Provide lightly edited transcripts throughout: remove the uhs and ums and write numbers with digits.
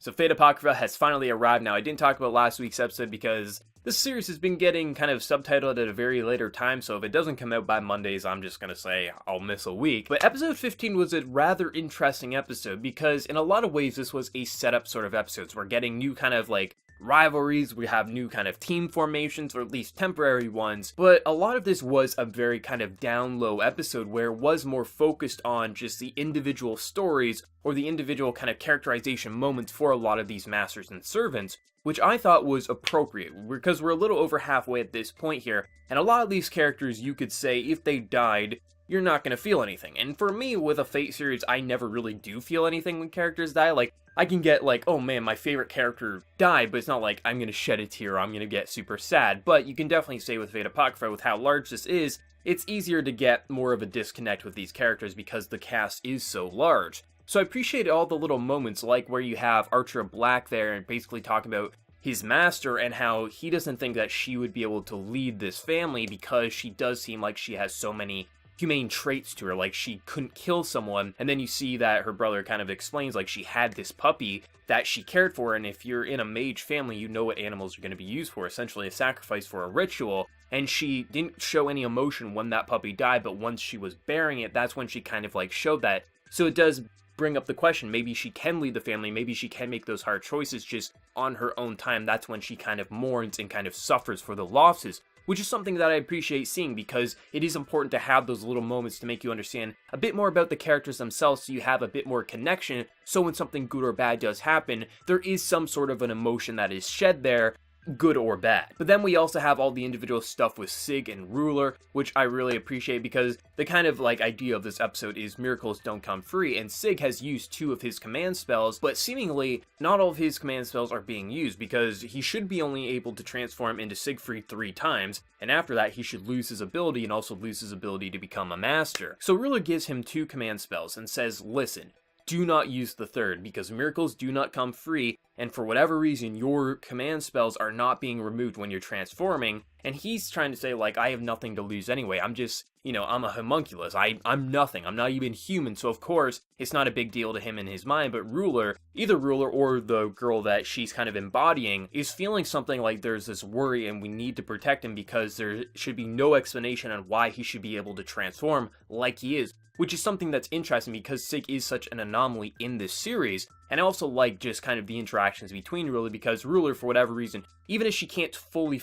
So Fate Apocrypha has finally arrived now. I didn't talk about last week's episode because this series has been getting kind of subtitled at a very later time, so if it doesn't come out by Mondays, I'm just gonna say I'll miss a week. But episode 15 was a rather interesting episode because in a lot of ways this was a setup sort of episode. We're getting new kind of like rivalries, we have new kind of team formations, or at least temporary ones, but a lot of this was a very kind of down low episode where it was more focused on just the individual stories or the individual kind of characterization moments for a lot of these masters and servants, which I thought was appropriate, because we're a little over halfway at this point here, and a lot of these characters you could say if they died, you're not going to feel anything. And for me, with a Fate series, I never really do feel anything when characters die. Like, I can get like, oh man, my favorite character died, but it's not like I'm going to shed a tear or I'm going to get super sad. But you can definitely say with Fate Apocrypha, with how large this is, it's easier to get more of a disconnect with these characters because the cast is so large. So I appreciate all the little moments, like where you have Archer of Black there and basically talking about his master and how he doesn't think that she would be able to lead this family because she does seem like she has so many humane traits to her, like she couldn't kill someone. And then you see that her brother kind of explains like she had this puppy that she cared for, and if you're in a mage family, you know what animals are going to be used for, essentially a sacrifice for a ritual. And she didn't show any emotion when that puppy died, but once she was bearing it, that's when she kind of like showed that. So it does bring up the question, maybe she can lead the family, maybe she can make those hard choices just on her own time. That's when she kind of mourns and kind of suffers for the losses, which is something that I appreciate seeing because it is important to have those little moments to make you understand a bit more about the characters themselves so you have a bit more connection, so when something good or bad does happen, there is some sort of an emotion that is shed there, good or bad. But then we also have all the individual stuff with Sig and Ruler, which I really appreciate because the kind of like idea of this episode is miracles don't come free, and Sig has used 2 of his command spells, but seemingly not all of his command spells are being used because he should be only able to transform into Siegfried 3 times, and after that he should lose his ability and also lose his ability to become a master. So Ruler gives him 2 command spells and says, listen, do not use the third because miracles do not come free, and for whatever reason your command spells are not being removed when you're transforming. And he's trying to say like, I have nothing to lose anyway, I'm just, I'm a homunculus, I'm nothing, I'm not even human, so of course it's not a big deal to him in his mind. But Ruler, either Ruler or the girl that she's kind of embodying, is feeling something like there's this worry and we need to protect him because there should be no explanation on why he should be able to transform like he is, which is something that's interesting because Sig is such an anomaly in this series. And I also like just kind of the interactions between Ruler because Ruler, for whatever reason, even if she can't fully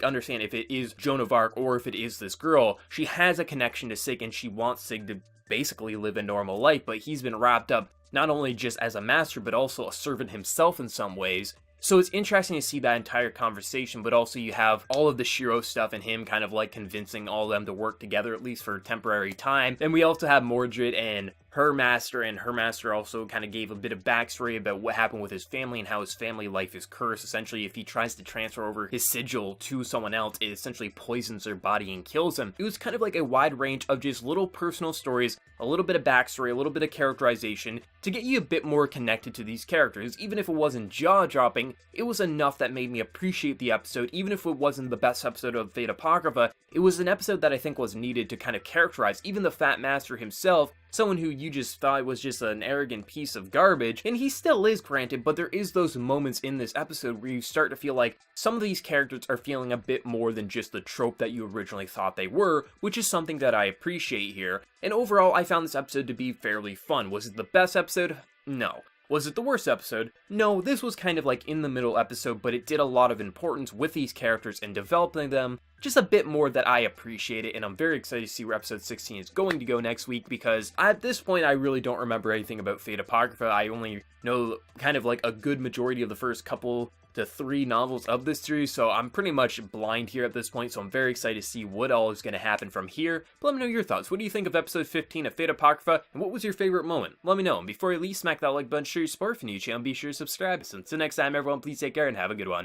understand if it is Joan of Arc or if it is this girl, she has a connection to Sig and she wants Sig to basically live a normal life, but he's been wrapped up not only just as a master but also a servant himself in some ways. So it's interesting to see that entire conversation, but also you have all of the Shiro stuff and him kind of like convincing all of them to work together, at least for a temporary time. And we also have Mordred and her master also kind of gave a bit of backstory about what happened with his family and how his family life is cursed. Essentially, if he tries to transfer over his sigil to someone else, it essentially poisons their body and kills them. It was kind of like a wide range of just little personal stories, a little bit of backstory, a little bit of characterization to get you a bit more connected to these characters. Even if it wasn't jaw-dropping, it was enough that made me appreciate the episode. Even if it wasn't the best episode of Fate Apocrypha, it was an episode that I think was needed to kind of characterize even the Fat Master himself, someone who you just thought was just an arrogant piece of garbage, and he still is, granted, but there is those moments in this episode where you start to feel like some of these characters are feeling a bit more than just the trope that you originally thought they were, which is something that I appreciate here. And overall, I found this episode to be fairly fun. Was it the best episode? No. Was it the worst episode? No, this was kind of like in the middle episode, but it did a lot of importance with these characters and developing them just a bit more that I appreciate it, and I'm very excited to see where episode 16 is going to go next week because at this point I really don't remember anything about Fate Apocrypha. I only know kind of like a good majority of the first couple to 3 novels of this series, so I'm pretty much blind here at this point, so I'm very excited to see what all is going to happen from here. But let me know your thoughts. What do you think of episode 15 of Fate Apocrypha, and what was your favorite moment? Let me know, and before you leave, smack that like button, share your support if you're new to the channel, be sure to subscribe. So until next time, everyone, please take care and have a good one.